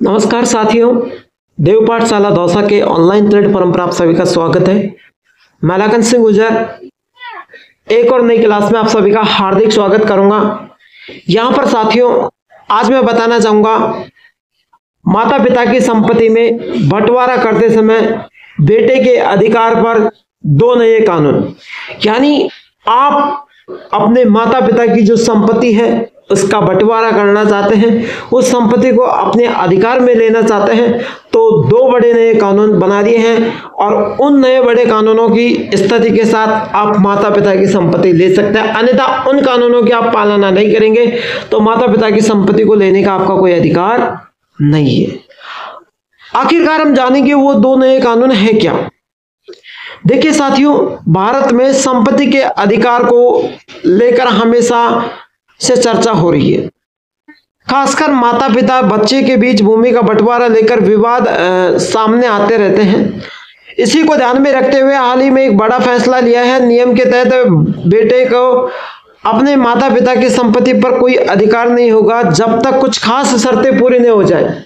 नमस्कार साथियों, देव पाठशाला दौसा के ऑनलाइन प्लेटफॉर्म पर आप सभी का स्वागत है। मैं लखन सिंह गुजर एक और नई क्लास में आप सभी का हार्दिक स्वागत करूंगा। यहां पर साथियों आज मैं बताना चाहूंगा माता पिता की संपत्ति में बंटवारा करते समय बेटे के अधिकार पर दो नए कानून। यानी आप अपने माता पिता की जो संपत्ति है उसका बंटवारा करना चाहते हैं, उस संपत्ति को अपने अधिकार में लेना चाहते हैं, तो दो बड़े नए कानून बना दिए हैं और उन नए बड़े कानूनों की स्थिति के साथ आप माता पिता की संपत्ति ले सकते हैं। अन्यथा उन कानूनों की आप पालना नहीं करेंगे तो माता पिता की संपत्ति को लेने का आपका कोई अधिकार नहीं है। आखिरकार हम जानेंगे वो दो नए कानून है क्या। देखिए साथियों, भारत में संपत्ति के अधिकार को लेकर हमेशा से चर्चा हो रही है। खासकर माता पिता बच्चे के बीच भूमि का बंटवारा लेकर विवाद सामने आते रहते हैं। इसी को ध्यान में रखते हुए हाल ही में एक बड़ा फैसला लिया है। नियम के तहत बेटे को अपने माता पिता की संपत्ति पर कोई अधिकार नहीं होगा जब तक कुछ खास शर्तें पूरी नहीं हो जाए।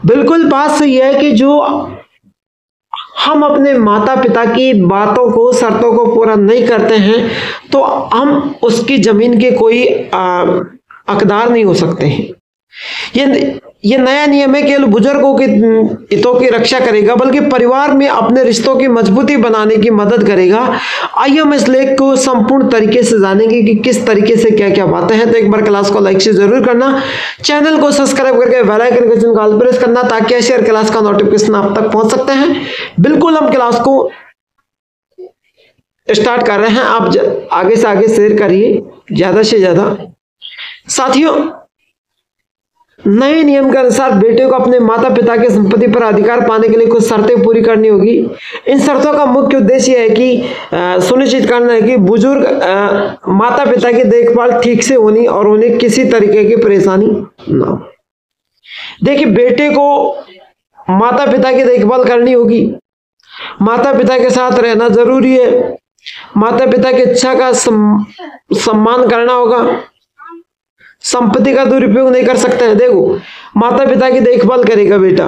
बिल्कुल बात सही है कि जो हम अपने माता पिता की बातों को, शर्तों को पूरा नहीं करते हैं तो हम उसकी जमीन के कोई हकदार नहीं हो सकते हैं। ये नया नियम है केवल बुजुर्गों के हितों की रक्षा करेगा बल्कि परिवार में अपने रिश्तों की मजबूती बनाने की मदद करेगा। आइए हम इस लेख को संपूर्ण तरीके से जानेंगे कि किस तरीके से क्या क्या बातें हैं। तो एक बार क्लास को लाइक से जरूर करना, चैनल को सब्सक्राइब करके बेल आइकन के चिन्ह को ऑल प्रेस करना ताकि ऐसे हर क्लास का नोटिफिकेशन आप तक पहुंच सकते हैं। बिल्कुल हम क्लास को स्टार्ट कर रहे हैं, आप आगे से आगे शेयर करिए ज्यादा से ज्यादा। साथियों, नए नियम के अनुसार बेटे को अपने माता पिता की संपत्ति पर अधिकार पाने के लिए कुछ शर्तें पूरी करनी होगी। इन शर्तों का मुख्य उद्देश्य है कि सुनिश्चित करना है कि बुजुर्ग माता पिता की देखभाल ठीक से होनी और उन्हें किसी तरीके की परेशानी ना हो। देखिए, बेटे को माता पिता की देखभाल करनी होगी, माता पिता के साथ रहना जरूरी है, माता पिता की इच्छा का सम्मान करना होगा, संपत्ति का दुरुपयोग नहीं कर सकते हैं। देखो, माता पिता की देखभाल करेगा बेटा,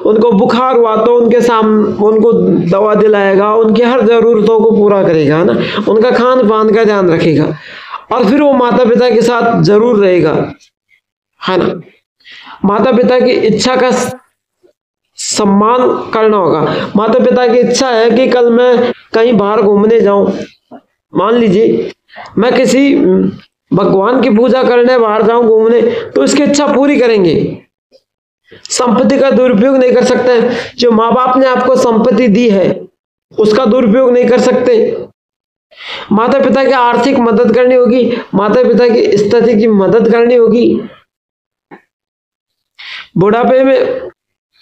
उनको बुखार हुआ तो उनके सामने उनको दवा दिलाएगा, उनकी हर जरूरतों को पूरा करेगा, है ना, उनका खान पान का ध्यान रखेगा और फिर वो माता पिता के साथ जरूर रहेगा, है ना। माता पिता की इच्छा का सम्मान करना होगा। माता पिता की इच्छा है कि कल मैं कहीं बाहर घूमने जाऊं, मान लीजिए मैं किसी भगवान की पूजा करने बाहर जाऊं घूमने, तो इसकी इच्छा पूरी करेंगे। संपत्ति का दुरुपयोग नहीं कर सकते। जो माँ बाप ने आपको संपत्ति दी है उसका दुरुपयोग नहीं कर सकते। माता पिता की आर्थिक मदद करनी होगी, माता पिता की स्थिति की मदद करनी होगी, बुढ़ापे में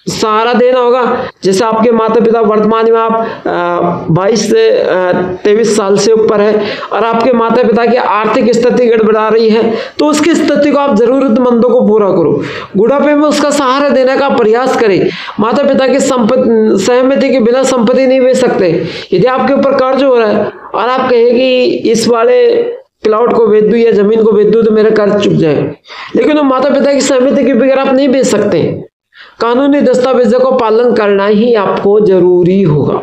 सहारा देना होगा। जैसे आपके माता पिता वर्तमान में आप 22 से 23 साल से ऊपर है और आपके माता पिता की आर्थिक स्थिति गड़बड़ा रही है तो उसकी स्थिति को आप जरूरतमंदों को पूरा करो, बुढ़ापे में उसका सहारा देने का प्रयास करें। माता पिता की सहमति के बिना संपत्ति नहीं बेच सकते। यदि आपके ऊपर कर्ज हो रहा है और आप कहें कि इस वाले प्लॉट को बेच दूं या जमीन को बेच दूं तो मेरा कर्ज चुक जाए, लेकिन वो माता पिता की सहमति के बगैर आप नहीं बेच सकते। कानूनी दस्तावेजों का पालन करना ही आपको जरूरी होगा।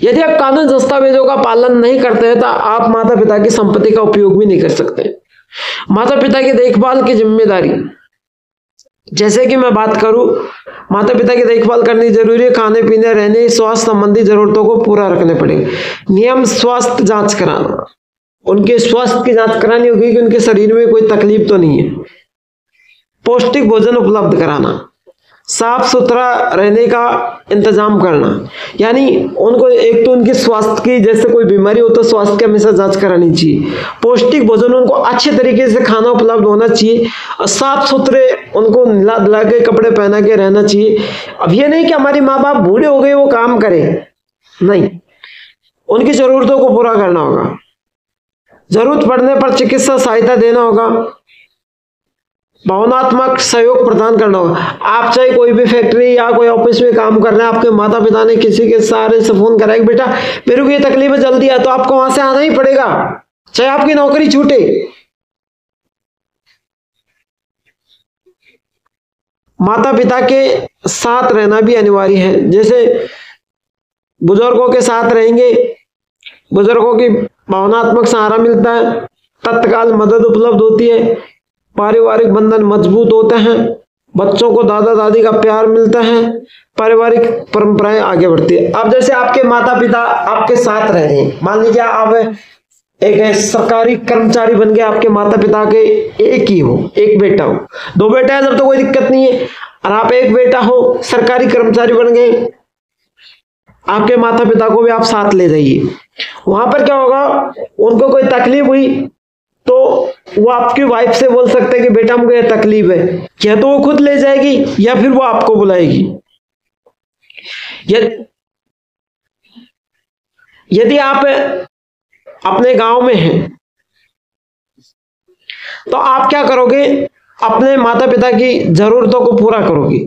यदि आप कानूनी दस्तावेजों का पालन नहीं करते हैं तो आप माता पिता की संपत्ति का उपयोग भी नहीं कर सकते। माता पिता की देखभाल की जिम्मेदारी, जैसे कि मैं बात करूं, माता पिता की देखभाल करनी जरूरी है। खाने पीने, रहने, स्वास्थ्य संबंधी जरूरतों को पूरा रखने पड़ेंगे। नियम स्वास्थ्य जांच कराना, उनके स्वास्थ्य की जांच करानी होगी कि उनके शरीर में कोई तकलीफ तो नहीं है। पौष्टिक भोजन उपलब्ध कराना, साफ सुथरा रहने का इंतजाम करना, यानी उनको एक तो उनके स्वास्थ्य की जैसे कोई बीमारी हो तो स्वास्थ्य की हमेशा जांच करानी चाहिए। पौष्टिक भोजन, उनको अच्छे तरीके से खाना उपलब्ध होना चाहिए और साफ सुथरे उनको नहला धुला के कपड़े पहना के रहना चाहिए। अब ये नहीं कि हमारी माँ बाप बूढ़े हो गए वो काम करें, नहीं, उनकी जरूरतों को पूरा करना होगा। जरूरत पड़ने पर चिकित्सा सहायता देना होगा, भावनात्मक सहयोग प्रदान करना होगा। आप चाहे कोई भी फैक्ट्री या कोई ऑफिस में काम कर रहे हैं, आपके माता पिता ने किसी के सहारे से फोन करा कि बेटा मेरे को ये तकलीफ है जल्दी आ, तो आपको वहां से आना ही पड़ेगा, चाहे आपकी नौकरी छूटे। माता पिता के साथ रहना भी अनिवार्य है। जैसे बुजुर्गों के साथ रहेंगे, बुजुर्गों की भावनात्मक सहारा मिलता है, तत्काल मदद उपलब्ध होती है, पारिवारिक बंधन मजबूत होते हैं, बच्चों को दादा दादी का प्यार मिलता है, पारिवारिक परंपराएं आगे बढ़ती है। अब जैसे आपके माता पिता आपके साथ रह रहे हैं, मान लीजिए आप एक सरकारी कर्मचारी बन गए, आपके माता पिता के एक ही हो, एक बेटा हो, दो बेटा है जब तो कोई दिक्कत नहीं है, और आप एक बेटा हो सरकारी कर्मचारी बन गए, आपके माता पिता को भी आप साथ ले जाइए। वहां पर क्या होगा, उनको कोई तकलीफ हुई तो वो आपकी वाइफ से बोल सकते हैं कि बेटा मुझे ये तकलीफ है, या तो वो खुद ले जाएगी या फिर वो आपको बुलाएगी। यदि आप अपने गांव में हैं तो आप क्या करोगे, अपने माता पिता की जरूरतों को पूरा करोगे,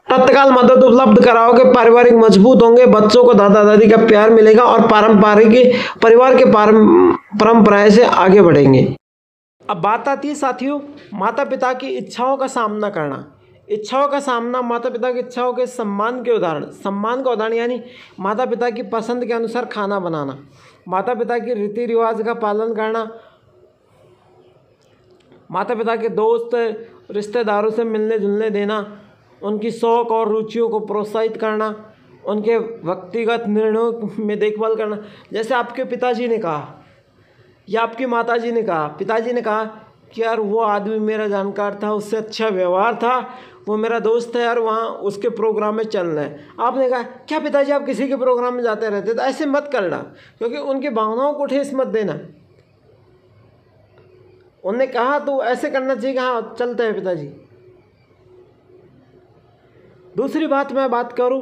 तत्काल मदद उपलब्ध कराओगे, पारिवारिक मजबूत होंगे, बच्चों को दादा दादी का प्यार मिलेगा और पारंपरिक परिवार के परंपराएं से आगे बढ़ेंगे। अब बात आती है साथियों माता पिता की इच्छाओं का सामना करना। इच्छाओं का सामना, माता पिता की इच्छाओं के सम्मान के उदाहरण, सम्मान का उदाहरण यानी माता पिता की पसंद के अनुसार खाना बनाना, माता पिता के रीति रिवाज का पालन करना, माता पिता के दोस्त रिश्तेदारों से मिलने जुलने देना, उनकी शौक और रुचियों को प्रोत्साहित करना, उनके व्यक्तिगत निर्णयों में देखभाल करना। जैसे आपके पिताजी ने कहा या आपकी माताजी ने कहा, पिताजी ने कहा कि यार वो आदमी मेरा जानकार था, उससे अच्छा व्यवहार था, वो मेरा दोस्त है यार, वहाँ उसके प्रोग्राम में चलना है। आपने कहा क्या पिताजी आप किसी के प्रोग्राम में जाते रहते, तो ऐसे मत करना, क्योंकि उनकी भावनाओं को ठेस मत देना। उन्होंने कहा तो ऐसे करना चाहिए कि हाँ चलते हैं पिताजी। दूसरी बात मैं बात करूं,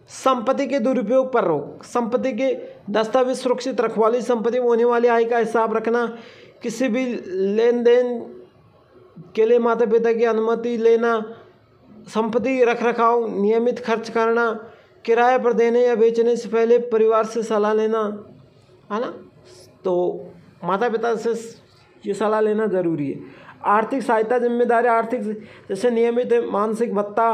संपत्ति के दुरुपयोग पर रोक। संपत्ति के दस्तावेज सुरक्षित रखवाली, संपत्ति में होने वाली आय का हिसाब रखना, किसी भी लेन देन के लिए माता पिता की अनुमति लेना, संपत्ति रख रखाव नियमित खर्च करना, किराए पर देने या बेचने से पहले परिवार से सलाह लेना, है ना। तो माता पिता से ये सलाह लेना ज़रूरी है। आर्थिक सहायता जिम्मेदारी, आर्थिक जैसे नियमित मानसिक भत्ता,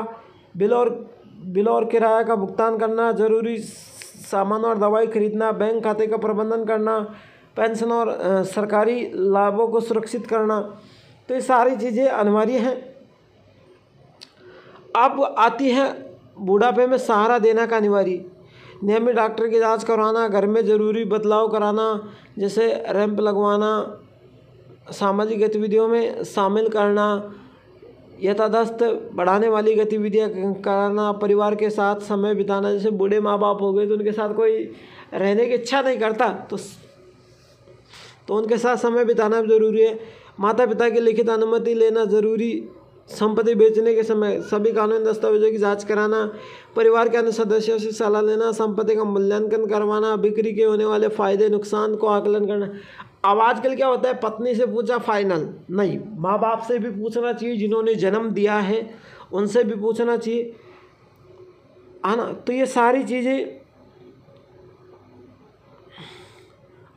बिल और किराया का भुगतान करना, जरूरी सामान और दवाई खरीदना, बैंक खाते का प्रबंधन करना, पेंशन और सरकारी लाभों को सुरक्षित करना, तो ये सारी चीज़ें अनिवार्य हैं। अब आती है बुढ़ापे में सहारा देना का अनिवार्य, नियमित डॉक्टर की जांच करवाना, घर में ज़रूरी बदलाव कराना, जैसे रैंप लगवाना, सामाजिक गतिविधियों में शामिल करना, यथादस्त बढ़ाने वाली गतिविधियां करना, परिवार के साथ समय बिताना। जैसे बूढ़े माँ बाप हो गए तो उनके साथ कोई रहने की इच्छा नहीं करता, तो उनके साथ समय बिताना भी ज़रूरी है। माता पिता की लिखित अनुमति लेना ज़रूरी, संपत्ति बेचने के समय सभी कानूनी दस्तावेजों की जांच कराना, परिवार के अन्य सदस्यों से सलाह लेना, संपत्ति का मूल्यांकन करवाना, बिक्री के होने वाले फायदे नुकसान को आकलन करना। अब आजकल क्या होता है, पत्नी से पूछा फाइनल नहीं, माँ बाप से भी पूछना चाहिए, जिन्होंने जन्म दिया है उनसे भी पूछना चाहिए, है ना। तो ये सारी चीज़ें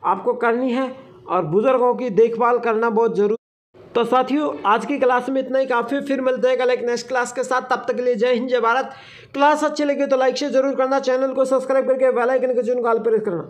आपको करनी है और बुजुर्गों की देखभाल करना बहुत जरूरी। तो साथियों आज की क्लास में इतना ही काफ़ी, फिर मिलते हैं कल एक नेक्स्ट क्लास के साथ। तब तक के लिए जय हिंद जय भारत। क्लास अच्छी लगी तो लाइक शेयर जरूर करना, चैनल को सब्सक्राइब करके बेल आइकन के चिन्ह को ऑल पर प्रेस करना।